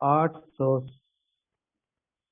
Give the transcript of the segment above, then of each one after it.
800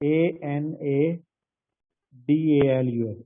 ANADALUS,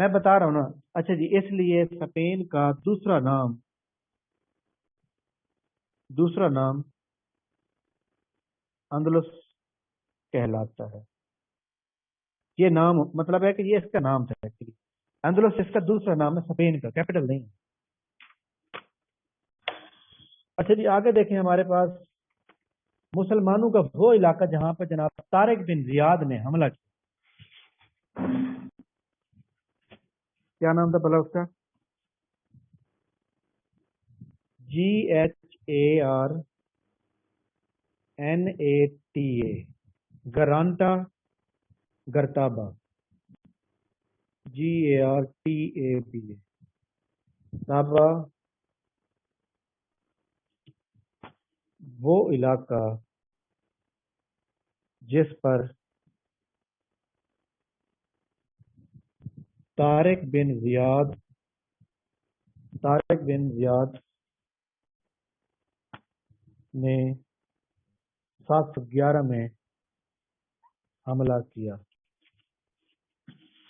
میں بتا رہا ہوں نا. اچھا جی، اس لیے اسپین کا دوسرا نام اندلس کہلاتا ہے. یہ نام مطلب ہے کہ یہ اس کا نام تھا ایکچولی. اندلس اس کا دوسرا نام ہے، اسپین کا، کیپٹل نہیں. اچھا جی آگے دیکھیں، ہمارے پاس مسلمانوں کا وہ علاقہ جہاں پر جناب طارق بن زیاد نے حملہ کیا. کیا نام تھا بھلا اس کا؟ GHARNATA، گرانٹا گرتابا، GARTABA تابا، وہ علاقہ جس پر طارق بن زیاد نے 711 میں حملہ کیا.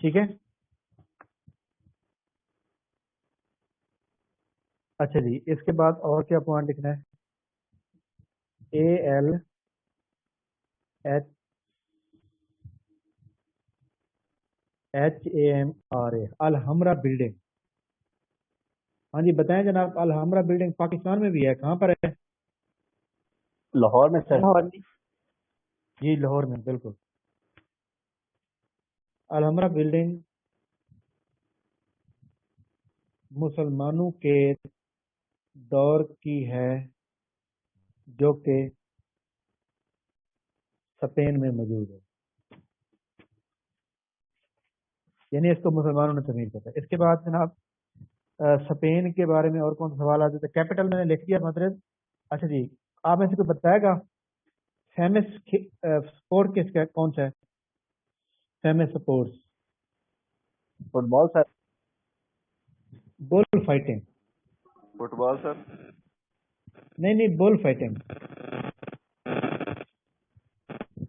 ٹھیک ہے. اچھا جی، اس کے بعد اور کیا پوائنٹ لکھنا ہے؟ ALHAMRA، Alhamra building. ہاں جی بتائیں جناب، الحمرا بلڈنگ پاکستان میں بھی ہے، کہاں پر ہے؟ لاہور میں سر. جی لاہور میں، بالکل. الحمرا بلڈنگ مسلمانوں کے دور کی ہے جو کہ اسپین میں موجود ہے، یعنی اس کو مسلمانوں نے تعمیر کیا. اس کے بعد جناب اسپین کے بارے میں اور کون سا سوال آ جاتا ہے؟ کیپٹل میں نے لکھ دیا مدرید. اچھا جی، آپ میں سے کوئی بتائے گا فیمس اسپورٹ کس کا کون سا ہے؟ Famous sports. فٹ بال سر. بول فائٹنگ. فٹ بال سر. نہیں، بول فائٹنگ.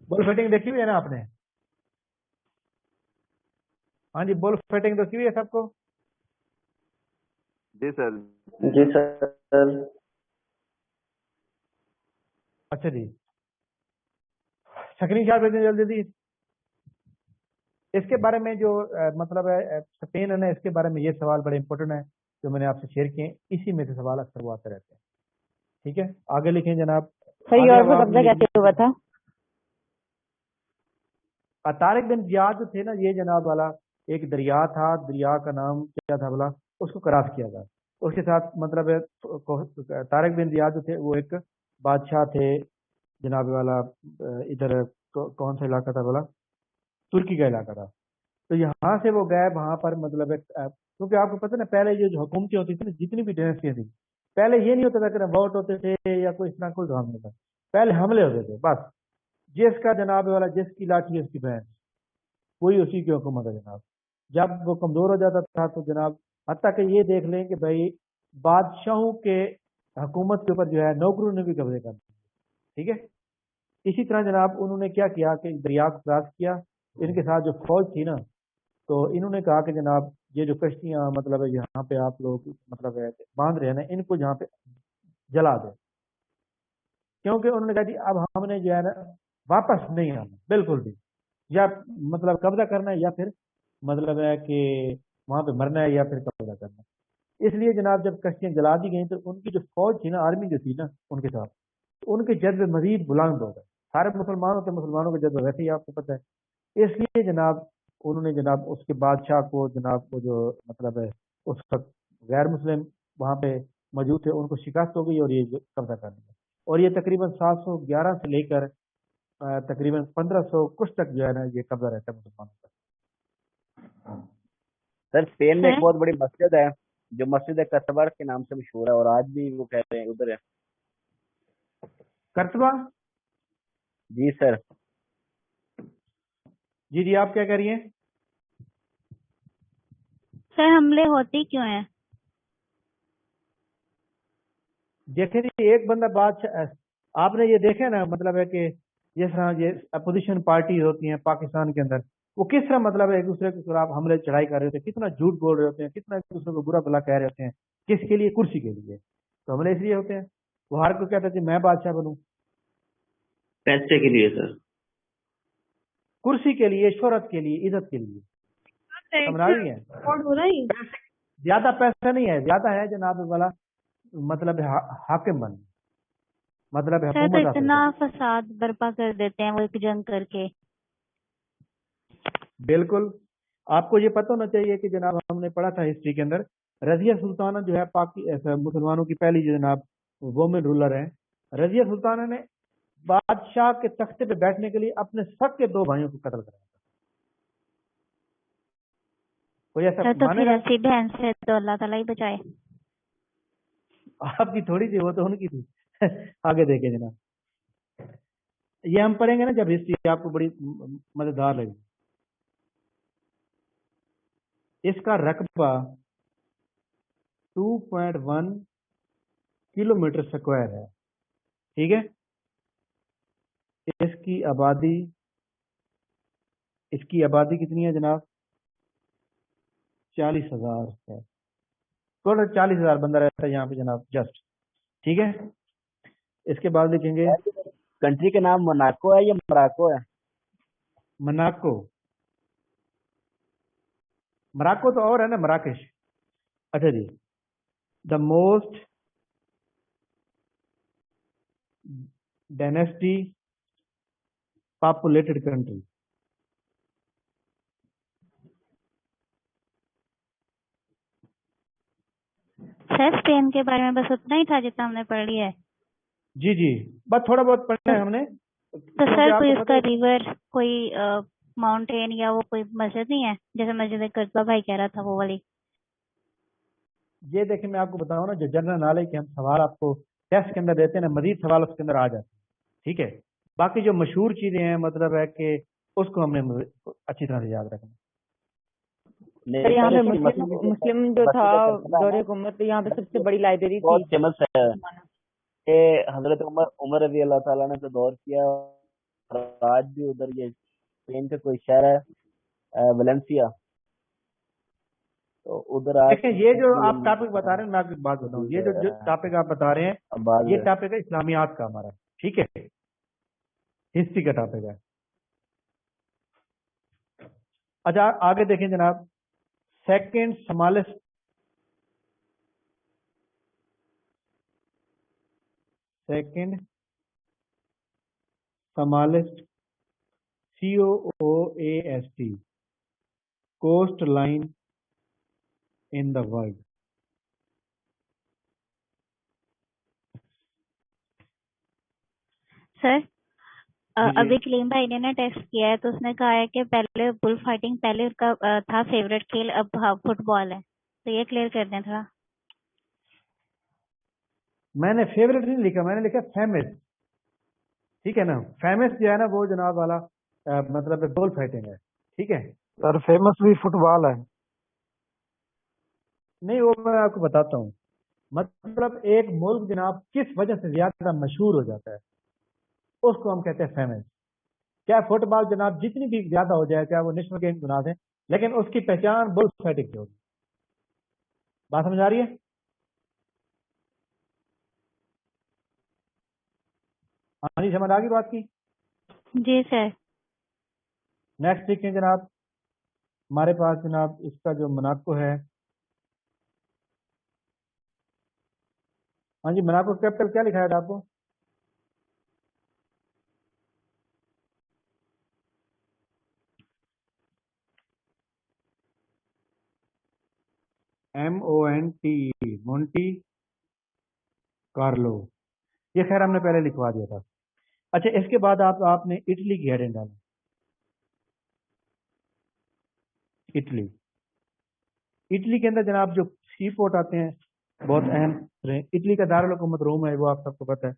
بول فائٹنگ دیکھی ہوئی ہے نا آپ نے؟ ہاں جی، بول فائٹنگ دیکھی ہوئی ہے سب کو؟ جی سر. جی سر. اچھا جی، اسکرین شاٹ بھیجیں جلدی. اس کے بارے میں جو مطلب ہے اسپین ہے نا، اس کے بارے میں یہ سوال بڑے امپورٹنٹ ہیں جو میں نے آپ سے شیئر کیے. اسی میں سے سوال اکثر وہ آتے رہتے ہیں. ٹھیک ہے، آگے لکھیں جناب. سر یورپ میں قبضہ کیسے ہوا تھا؟ طارق بن زیاد جو تھے نا، یہ جناب والا ایک دریا تھا، دریا کا نام کیا تھا بلا، اس کو کراس کیا گیا. اس کے ساتھ مطلب ہے طارق بن زیاد جو تھے وہ ایک بادشاہ تھے جناب والا. ادھر کون سا علاقہ تھا بلا؟ ترکی کا علاقہ تھا. تو یہاں سے وہ گئے وہاں پر مطلب کیونکہ آپ کو پتہ نا پہلے یہ جو حکومتیں ہوتی تھی نا، جتنی بھی ڈائناسٹیاں تھیں، پہلے یہ نہیں ہوتا تھا کہ ووٹ ہوتے تھے یا کوئی اس طرح کوئی کام نہیں تھا. پہلے حملے ہوتے تھے بس. جس کا جناب والا جس کی لاٹھی اس کی بہن، کوئی اسی کی حکومت ہے جناب. جب وہ کمزور ہو جاتا تھا تو جناب حتیٰ کہ یہ دیکھ لیں کہ بھائی بادشاہوں کے حکومت کے اوپر جو ہے نوکروں نے بھی قبضے کر دیا. ٹھیک ہے. اسی طرح جناب انہوں نے کیا کیا کہ دریا کو کراس کیا. ان کے ساتھ جو فوج تھی نا، تو انہوں نے کہا کہ جناب یہ جو کشتیاں مطلب ہے یہاں پہ آپ لوگ مطلب ہے باندھ رہے ہیں نا، ان کو یہاں پہ جلا دیں. کیونکہ انہوں نے کہا جی اب ہم نے جو ہے نا واپس نہیں آنا بالکل بھی، یا مطلب قبضہ کرنا ہے یا پھر مطلب ہے کہ وہاں پہ مرنا ہے یا پھر قبضہ کرنا ہے. اس لیے جناب جب کشتیاں جلا دی گئیں تو ان کی جو فوج تھی نا، آرمی جو تھی نا ان کے ساتھ، تو ان کے جذبے مزید بلند ہو گئے. سارے مسلمانوں کے جذبے ویسے ہی آپ کو پتہ ہے. اس لیے جناب انہوں نے جناب اس کے بادشاہ کو جناب وہ جو مطلب ہے اس وقت غیر مسلم وہاں پہ موجود تھے، ان کو شکست ہو گئی اور یہ قبضہ کر لیا. اور یہ تقریباً 711 سے لے کر تقریباً 1500 کچھ تک جو ہے نا یہ قبضہ رہتا ہے مسلمانوں کا. سر اسپین میں ایک بہت بڑی مسجد ہے جو مسجد قرطبہ کے نام سے مشہور ہے، اور آج بھی وہ کہتے ہیں ادھر ہے. قرطبہ؟ جی سر. جی آپ کیا کہہ رہی ہیں؟ سر حملے ہوتے کیوں ہیں؟ دیکھیں جی، ایک بندہ بادشاہ، آپ نے یہ دیکھا نا مطلب ہے کہ جس طرح یہ اپوزیشن پارٹی ہوتی ہیں پاکستان کے اندر، وہ کس طرح مطلب ہے ایک دوسرے کے خلاف حملے چڑھائی کر رہے ہوتے ہیں, کتنا جھوٹ بول رہے ہوتے ہیں, کتنا ایک دوسرے کو برا بلا کہہ رہے ہوتے ہیں, کس کے لیے؟ کرسی کے لیے. تو حملے اس لیے ہوتے ہیں. وہ ہر کو کہتا ہے کہ میں بادشاہ بنوں, پیسے کے لیے سر. کرسی کے لیے, شہرت کے لیے, عزت کے لیے. سمجھ رہی ہیں؟ فراڈ ہو رہا ہے یہ؟ زیادہ پیسہ نہیں ہے, زیادہ ہے جناب والا مطلب ہے حاکم بن, مطلب ہے سر تو حکومت حاصل اتنا کرنا. فساد برپا کر دیتے ہیں وہ ایک جنگ کر کے. بالکل. آپ کو یہ پتہ ہونا چاہیے کہ جناب ہم نے پڑھا تھا ہسٹری کے اندر, رضیہ سلطانہ جو ہے مسلمانوں کی پہلی جو جناب وومن رولر ہیں, رضیہ سلطانہ نے بادشاہ کے تختے پہ بیٹھنے کے لیے اپنے سب کے 2 بھائیوں کو قتل کرایا تھا. کوئی ایسا سر تو مانے پھر گا؟ ایسی بہن سے تو اللہ تعالیٰ ہی بچائے. آپ کی تھوڑی تھی, وہ تو ان کی تھی. آگے دیکھیں جناب, یہ ہم پڑھیں گے نا جب ہسٹری, آپ کو بڑی مزیدار لگے. اس کا رقبہ 2.1 کلومیٹر سکوائر ہے, ٹھیک ہے. اس کی آبادی کتنی ہے جناب؟ 40,000 ہے. ٹوٹل 40,000 بندہ رہتا ہے یہاں پہ جناب, جسٹ, ٹھیک ہے. اس کے بعد لکھیں گے کنٹری کا نام موناکو ہے یا مراکو ہے؟ مناکو. مراکو تو اور ہے نا, مراکش. اچھا جی, the most densely populated country. Sir Spain کے بارے میں بس اتنا ہی تھا جتنا ہم نے پڑھ لیا ہے. جی جی, بس تھوڑا بہت پڑھنا ہے ہم نے. تو سر کوئی اس کا ریور, کوئی ماؤنٹین یا وہ کوئی مسجد نہیں ہے جیسے مسجد قصبہ بھائی کہہ رہا تھا وہ والی؟ یہ دیکھیں میں آپ کو بتاؤں نا, جو جنرل نالج کے ہم سوال آپ کو ٹیسٹ کے اندر دیتے ہیں نا, مزید سوال اس کے اندر آ جاتے ہیں, ٹھیک ہے. باقی جو مشہور چیزیں ہیں مطلب ہے کہ اس کو ہم نے اچھی طرح سے یاد رکھنا. یہاں پہ مسلم جو تھا دور حکومت, یہاں پہ سب سے بڑی لائبریری تھی. بہت فیمس ہے کہ حضرت عمر رضی اللہ تعالیٰ نے تو دور کیا, اور آج بھی ادھر یہ اسپین کا کوئی شہر ہے ویلنسیا, تو ادھر دیکھیں یہ جو آپ ٹاپک بتا رہے ہیں, میں آپ کی بات بتاؤں, یہ جو ٹاپک آپ بتا رہے ہیں یہ ٹاپک ہے اسلامیات کا ہمارا, ٹھیک ہے, ہسٹری کا ٹاپک ہے. اچھا آگے دیکھیں جناب, second smallest COOAST coast line in the world. Sir ابھی کلیم بھائی نے ٹیکسٹ کیا ہے تو اس نے کہا ہے کہ پہلے بل فائٹنگ پہلے اس کا تھا فیوریٹ کھیل, اب فٹ بال ہے, تو یہ کلیئر کر دیں تھوڑا. میں نے فیوریٹ نہیں لکھا, میں نے لکھا فیمس, ٹھیک ہے نا. فیمس جو ہے نا وہ جناب والا مطلب بال فائٹنگ ہے, ٹھیک ہے. سر فیمس بھی فٹ بال ہے. نہیں وہ میں آپ کو بتاتا ہوں, مطلب ایک ملک جناب کس وجہ سے زیادہ مشہور ہو جاتا ہے اس کو ہم کہتے ہیں فیمس. کیا فٹ بال جناب جتنی بھی زیادہ ہو جائے, کیا وہ نیشنل گیم بنا دیں, لیکن اس کی پہچان بال فائٹنگ سے ہوگی. بات سمجھ آ رہی ہے؟ ہاں جی, سمجھ آ گئی بات کی؟ جی سر. نیکسٹ دیکھیں جناب, ہمارے پاس جناب اس کا جو مناکو ہے, ہاں جی مناکو کیپٹل کیا لکھا ہے آپ کو؟ MONTE, Monte Carlo. یہ خیر ہم نے پہلے لکھوا دیا تھا. اچھا اس کے بعد آپ نے اٹلی کی ہیڈنگ ڈالا. اٹلی کے اندر جناب جو سی پورٹ آتے ہیں بہت اہم رہے. اٹلی کا دارالحکومت روم ہے, وہ آپ سب کو پتہ ہے.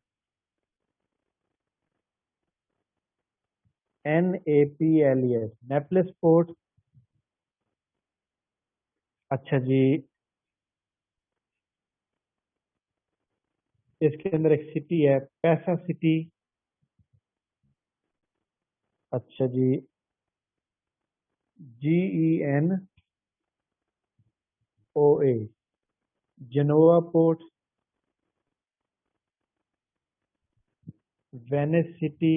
NAPLES, Naples port. اچھا جی, اس کے اندر ایک سٹی ہے پیسا سٹی. اچھا جی, GENOA, Genoa Port, Venice City,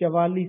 44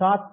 7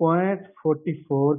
0.44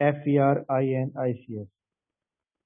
FRINCIS,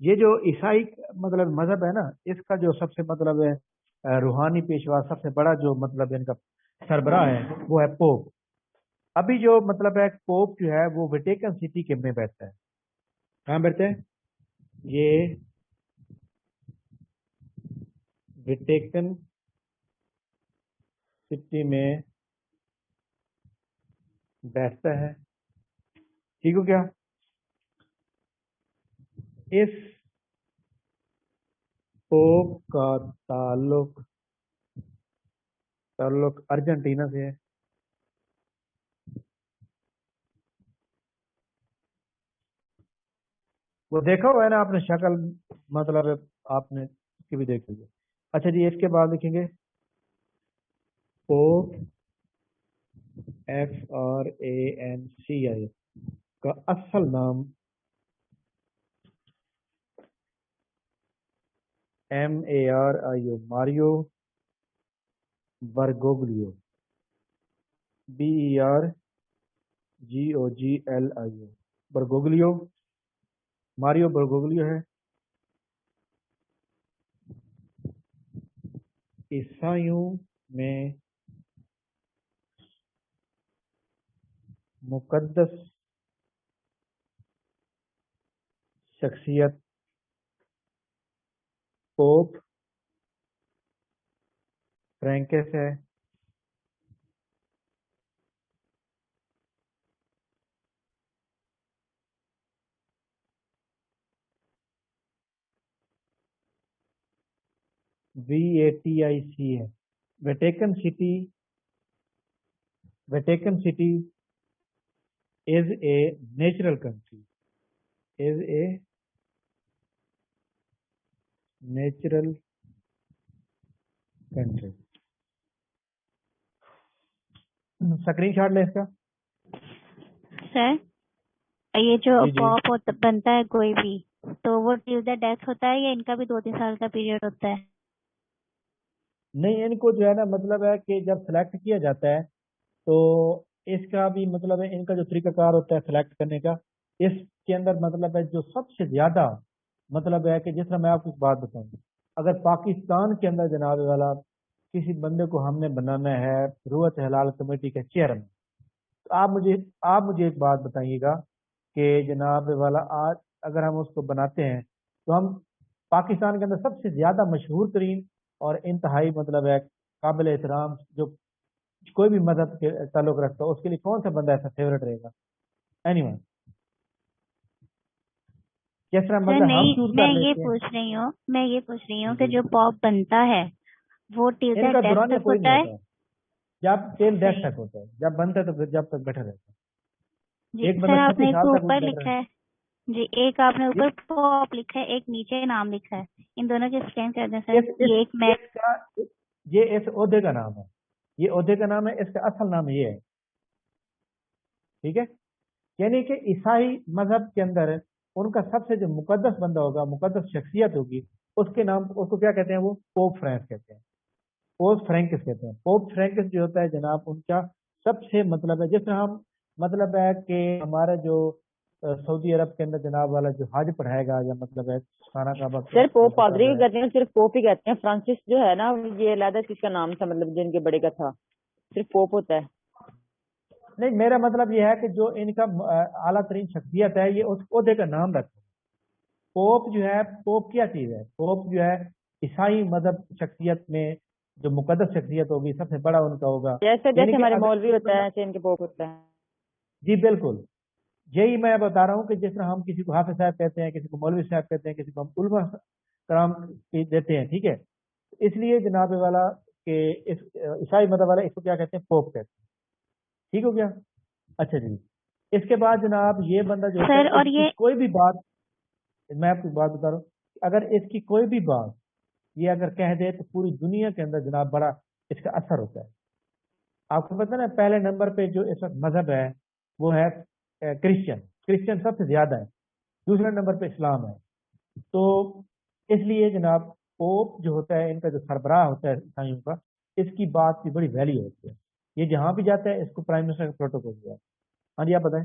یہ جو عیسائی مطلب مذہب ہے نا، اس کا جو سب سے مطلب ہے روحانی پیشوا، سب سے بڑا جو مطلب ان کا سربراہ ہے وہ ہے پوپ. ابھی جو مطلب ہے پوپ جو ہے وہ ویٹیکن سٹی کے میں بیٹھتا ہے. کہاں بیٹھتا ہے؟ یہ ویٹیکن سٹی میں بیٹھتا ہے. ٹھیک ہو کیا؟ اس پوپ کا تعلق ارجنٹینا سے ہے. وہ دیکھا ہوا ہے نا آپ نے شکل، مطلب آپ نے اس کی بھی دیکھ لی. اچھا جی، اس کے بعد لکھیں گے پوپ FRANCI کا اصل نام MARIO Mario Bergoglio BERGOGLIO Bergoglio, Mario Bergoglio ہے. عیسائیوں میں مقدس شخصیت پوپ فرینکس ہے. VATIC ہے. Vatican city is a natural country. Screenshot لیں اس کا. سر یہ جو جی جی پاپ بنتا ہے کوئی بھی، تو وہ ٹیل دا ڈیتھ ہوتا ہے یا ان کا بھی 2-3 سال کا پیریڈ ہوتا ہے؟ نہیں، ان کو جو ہے نا مطلب ہے کہ جب سلیکٹ کیا جاتا ہے تو اس کا بھی مطلب ہے، ان کا جو طریقہ کار ہوتا ہے سلیکٹ کرنے کا، اس کے اندر مطلب ہے جو سب سے زیادہ مطلب ہے کہ جس طرح میں آپ کو ایک بات بتاؤں، اگر پاکستان کے اندر جناب والا کسی بندے کو ہم نے بنانا ہے روت حلال کمیٹی کے چیئرمین، تو آپ مجھے ایک بات بتائیے گا کہ جناب والا آج اگر ہم اس کو بناتے ہیں تو ہم پاکستان کے اندر سب سے زیادہ مشہور ترین اور انتہائی مطلب ہے قابل احترام جو کوئی بھی مذہب کے تعلق رکھتا ہے، اس کے لیے کون سا بندہ ایسا فیوریٹ رہے گا؟ اینی ون، کس طرح سر مطلب ہم نہیں، چوز میں کر یہ لیتے ہیں. پوچھ رہی ہوں کہ جی، جو پاپ بنتا ہے وہ ٹیل ان دا کا ڈیتھ دورانیہ تک کوئی ہوتا نہیں ہے؟ ہوتا جب تیل ڈیتھ صحیح. تک ہوتا ہے، جب بنتا ہے تو پھر جب تک بیٹھا رہتا ہے. جی ایک سر، بندہ آپ نے 36 ایک سال تو تک وہ اوپر بیٹھ لکھا رہا ہے، جی ایک آپ نے ہے. اوپر پاپ لکھا ہے، ایک نیچے نام لکھا ہے، ان دونوں کے ایکسپلین کر دیں سر. یہ ایک میں اس کا یہ اس عہدے کا نام ہے، یہ عہدے کا نام ہے، اس کا اصل نام یہ ہے. ٹھیک ہے، یعنی کہ عیسائی مذہب کے اندر ان کا سب سے جو مقدس بندہ ہوگا، مقدس شخصیت ہوگی، اس کے نام اس کو کیا کہتے ہیں؟ وہ پوپ فرینکس کہتے ہیں، پوپ فرینکس کہتے ہیں. پوپ فرینکس جو ہوتا ہے جناب ان کا سب سے مطلب ہے، جس طرح ہم مطلب ہے کہ ہمارا جو سعودی عرب کے اندر جناب والا جو حج پڑھائے گا یا مطلب ہے خانہ کعبہ سر پوپ پادری ہے. بھی کہتے ہیں، صرف پوپ ہی کہتے ہیں. فرانسس جو ہے نا یہ علیحدہ کس کا نام تھا، مطلب جن کے بڑے کا تھا، صرف پوپ ہوتا ہے. نہیں، میرا مطلب یہ ہے کہ جو ان کا اعلیٰ ترین شخصیت ہے یہ اس عہدے کا نام رکھتے ہیں. پوپ جو ہے، پوپ کیا چیز ہے؟ پوپ جو ہے عیسائی مذہب شخصیت میں جو مقدس شخصیت ہوگی، سب سے بڑا ان کا ہوگا. جیسے یعنی کہ ہمارے اگر مولوی ہوتا ہے ایسے ان کے پوپ ہوتا ہے. جی بالکل، یہی میں بتا رہا ہوں کہ جس طرح ہم کسی کو حافظ صاحب کہتے ہیں، کسی کو مولوی صاحب کہتے ہیں، کسی کو ہم علماء کرام دیتے ہیں. ٹھیک ہے، اس لیے جناب والا کہ اس عیسائی مذہب والا اس کو کیا کہتے ہیں؟ پوپ کہتے ہیں. ٹھیک ہو گیا؟ اچھا جی، اس کے بعد جناب یہ بندہ جو ہوتا سر ہے اور اس کی یہ کوئی بھی بات، میں آپ کو بات بتا رہا ہوں، اگر اس کی کوئی بھی بات یہ اگر کہہ دے تو پوری دنیا کے اندر جناب بڑا اس کا اثر ہوتا ہے. آپ کو پتہ نا پہلے نمبر پہ جو اس وقت مذہب ہے وہ ہے کرسچن سب سے زیادہ ہے. دوسرے نمبر پہ اسلام ہے. تو اس لیے جناب پوپ جو ہوتا ہے ان کا جو سربراہ ہوتا ہے عیسائیوں کا، اس کی بات کی بڑی ویلیو ہوتی ہے. یہ جہاں بھی جاتا ہے اس کو پرائم منسٹر کا پروٹوکول دیا ہے. ہاں جی آپ بتائیں.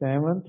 7th,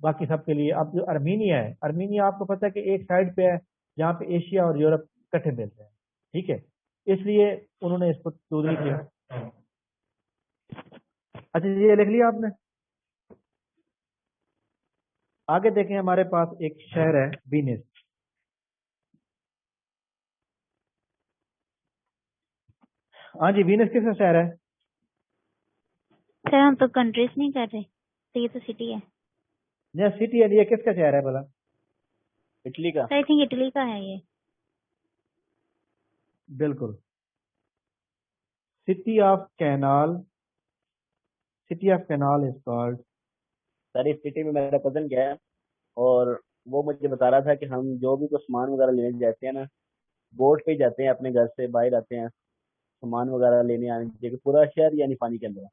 باقی سب کے لیے. اب جو ارمینیا ہے, ارمینیا آپ کو پتہ ہے کہ ایک سائڈ پہ ہے جہاں پہ ایشیا اور یورپ کٹھے ملتے ہیں, ٹھیک ہے, اس لیے انہوں نے اس کو چوز نہیں کیا. اچھا یہ لکھ لیا آپ نے. آگے دیکھیں ہمارے پاس ایک شہر ہے وینس. ہاں جی, وینس کس کا شہر ہے؟ سر ہم تو کنٹریز نہیں کر رہے, تو یہ تو سٹی ہے. یہ سٹی ہے, یہ کس کا شہر ہے بھلا؟ اٹلی کا. آئی تھنک اٹلی کا ہے یہ. بالکل, city of canal, city of canal is called. Sir اس سٹی میں میرا کزن گیا ہے اور وہ مجھے بتا رہا تھا کہ ہم جو بھی کوئی سامان وغیرہ لینے جاتے ہیں نا, بوٹ پہ ہی جاتے ہیں, اپنے گھر سے باہر آتے ہیں سامان وغیرہ لینے آنے کے لیے. پورا شہر یعنی پانی کے اندر ہے.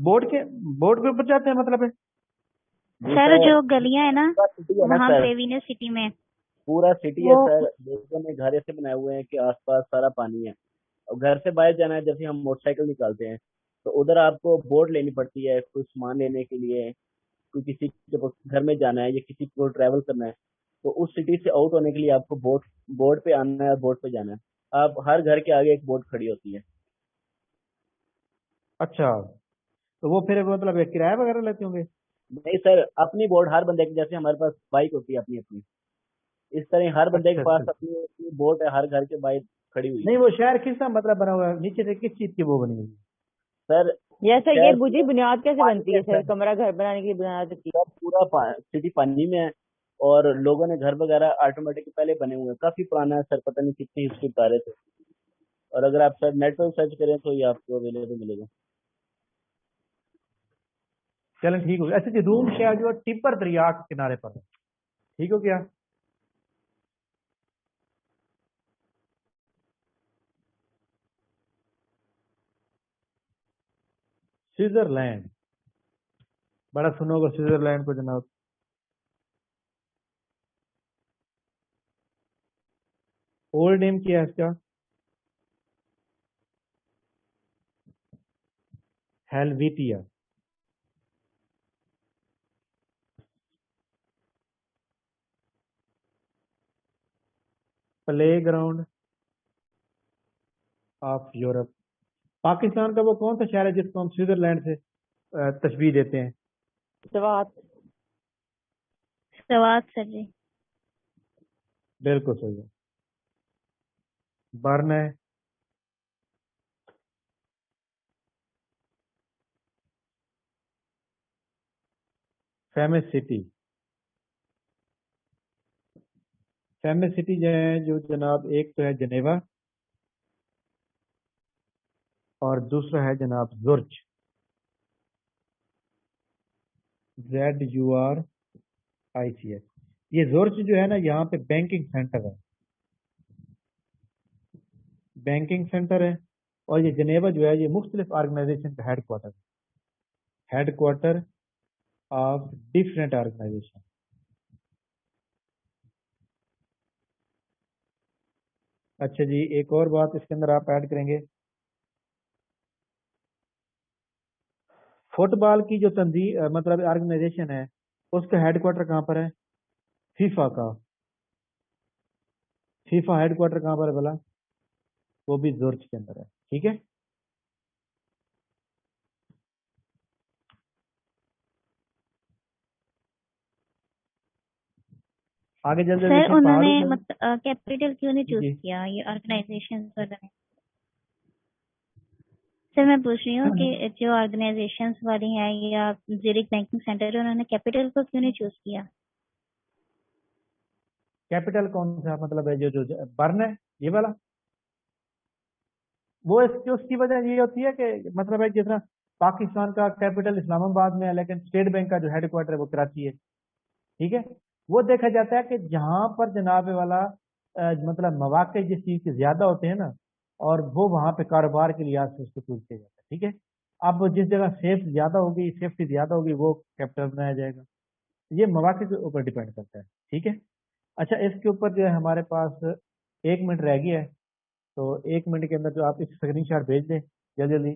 بورڈ کے اوپر جاتے ہیں مطلب ہے؟ جی سر سر, جو گلیاں ہیں نا پورا سٹی ہے نا وہاں سر, پہ وینس سٹی میں, پورا سٹی ہے وہ سر. لوگوں نے گھر ایسے بنائے ہوئے ہیں کہ آس پاس سارا پانی ہے. اور گھر سے باہر جانا ہے, جیسے ہم موٹر سائیکل نکالتے ہیں تو ادھر آپ کو بوٹ لینی پڑتی ہے کوئی سامان لینے کے لیے, کوئی کسی کے گھر میں جانا ہے یا کسی کو ٹریول کرنا ہے, تو اس سٹی سے آؤٹ ہونے کے لیے آپ کو بوٹ پہ آنا ہے اور بوٹ پہ جانا ہے. آپ ہر گھر کے آگے ایک بوٹ کھڑی ہوتی ہے. اچھا, تو وہ پھر مطلب کرایہ وغیرہ لیتے ہوں گے؟ نہیں سر, اپنی بوٹ ہر بندے کی, جیسے ہمارے پاس بائک ہوتی ہے اپنی اپنی, اس طرح ہر بندے اچھا کے اچھا. پاس اپنی اپنی بوٹ ہے, ہر گھر کے باہر کھڑی ہوئی نہیں ہے. وہ شہر کس کا مطلب بنا ہوا ہے, نیچے سے کس چیز کی وہ بنی ہوئی ہے؟ سر جیسے یہ شہر بجی بنیاد کیسے پانی بنتی کے ہے سر, اندر ہے. کمرہ گھر بنانے کی بنیاد ہوتی سر پورا سٹی پانی میں ہے اور لوگوں نے گھر وغیرہ آٹومیٹک پہلے بنے ہوئے ہیں. کافی پرانا ہے سر, پتہ نہیں کتنی ہسٹری بتا رہے تھے. اور اگر آپ سر نیٹ پر سرچ کریں تو یہ آپ کو اویلیبل ملے گا. چلیں ٹھیک ہو گیا. اچھا جی, روم شہر جو ہے ٹیبر دریا کے کنارے پر ہے, ٹھیک ہو گیا. سوئٹزرلینڈ, بڑا سنو گا سوئٹزرلینڈ کو جناب. اولڈ نیم کیا ہے اس کا؟ Helvetia. Playground of Europe. Pakistan کا وہ کون سا شہر ہے جس کو ہم سوئٹزرلینڈ سے تشبیہ دیتے ہیں؟ سوات. سوات سر جی. بالکل صحیح ہے. برن ہے. فیمس سٹی, فیمس سٹی جو ہے جو جناب, ایک تو ہے جنیوا اور دوسرا ہے جناب زرچ. ZURICH. یہ زرچ جو ہے نا یہاں پہ بینکنگ سینٹر ہے, بینکنگ سینٹر ہے. اور یہ جنیوا جو ہے یہ مختلف آرگنائزیشن کا ہیڈ کوارٹر ہے, headquarter of different organization. اچھا جی, ایک اور بات اس کے اندر آپ ایڈ کریں گے, فٹ بال کی جو تنظیم مطلب آرگنائزیشن ہے اس کا ہیڈ کوارٹر کہاں پر ہے؟ فیفا کا. فیفا ہیڈ کوارٹر کہاں پر ہے بلا؟ وہ بھی زورچ کے اندر ہے, ٹھیک ہے. آگے جلدی سر دیکھیں انہوں پہاڑوں نے میں. کیپیٹل کیوں نہیں چوز جی کیا یہ آرگنائزیشن وغیرہ؟ سر میں پوچھ رہی ہوں کہ جو آرگنائزیشنز والی ہیں یا زیرک بینکنگ سینٹر, انہوں نے کیپیٹل کو کیوں نہیں چوز کیا؟ کیپٹل کون سا مطلب ہے جو برن ہے یہ والا؟ وہ اس کی وجہ یہ ہوتی ہے کہ مطلب ہے جس طرح پاکستان کا کیپٹل اسلام آباد میں ہے لیکن اسٹیٹ بینک کا جو ہیڈ کوارٹر ہے وہ کراچی ہے, ٹھیک ہے. وہ دیکھا جاتا ہے کہ جہاں پر جناب والا مطلب مواقع جس چیز کے زیادہ ہوتے ہیں نا, اور وہ وہاں پہ کاروبار کے لحاظ سے اس کو چوز کیا جاتا ہے, ٹھیک ہے. اب جس جگہ زیادہ ہوگی, سیفٹی زیادہ ہوگی, وہ کیپٹل بنایا جائے گا. یہ مواقع کے اوپر ڈیپینڈ کرتا ہے, ٹھیک ہے. اچھا, اس کے اوپر جو ہے ہمارے پاس 1 منٹ رہ گیا ہے, تو 1 منٹ کے اندر جو آپ اس اسکرین شاٹ بھیج دیں جلدی جلدی.